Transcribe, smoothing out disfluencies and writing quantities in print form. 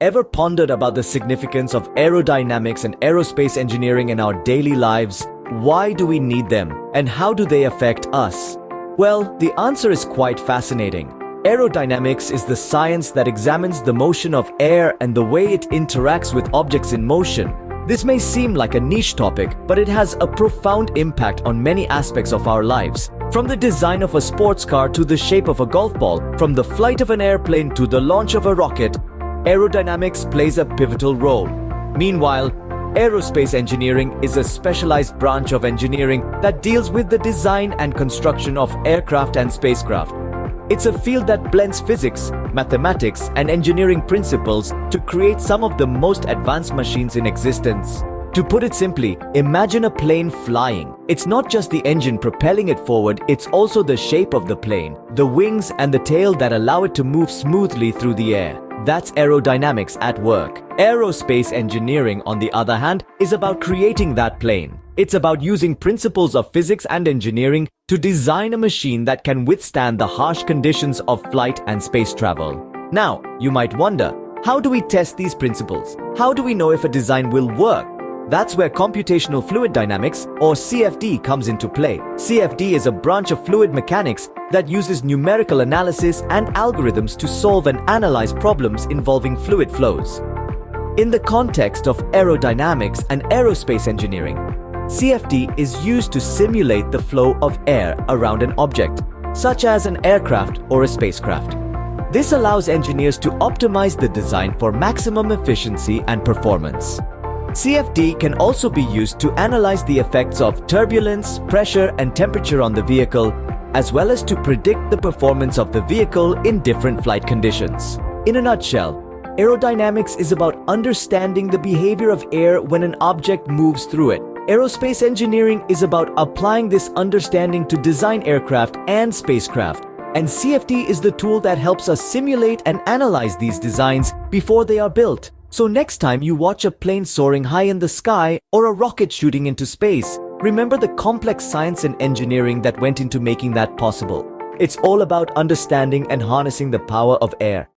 Ever pondered about the significance of aerodynamics and aerospace engineering in our daily lives? Why do we need them, and how do they affect us? Well, the answer is quite fascinating. Aerodynamics is the science that examines the motion of air and the way it interacts with objects in motion. This may seem like a niche topic, but it has a profound impact on many aspects of our lives. From the design of a sports car to the shape of a golf ball, from the flight of an airplane to the launch of a rocket, aerodynamics plays a pivotal role. Meanwhile, aerospace engineering is a specialized branch of engineering that deals with the design and construction of aircraft and spacecraft. It's a field that blends physics, mathematics, and engineering principles to create some of the most advanced machines in existence. To put it simply, imagine a plane flying. It's not just the engine propelling it forward, it's also the shape of the plane, the wings and the tail that allow it to move smoothly through the air. That's aerodynamics at work. Aerospace engineering, on the other hand, is about creating that plane. It's about using principles of physics and engineering to design a machine that can withstand the harsh conditions of flight and space travel. Now, you might wonder, how do we test these principles? How do we know if a design will work? That's where Computational Fluid Dynamics, or CFD, comes into play. CFD is a branch of fluid mechanics that uses numerical analysis and algorithms to solve and analyze problems involving fluid flows. In the context of aerodynamics and aerospace engineering, CFD is used to simulate the flow of air around an object, such as an aircraft or a spacecraft. This allows engineers to optimize the design for maximum efficiency and performance. CFD can also be used to analyze the effects of turbulence, pressure, and temperature on the vehicle, as well as to predict the performance of the vehicle in different flight conditions. In a nutshell, aerodynamics is about understanding the behavior of air when an object moves through it. Aerospace engineering is about applying this understanding to design aircraft and spacecraft, and CFD is the tool that helps us simulate and analyze these designs before they are built. So next time you watch a plane soaring high in the sky or a rocket shooting into space, remember the complex science and engineering that went into making that possible. It's all about understanding and harnessing the power of air.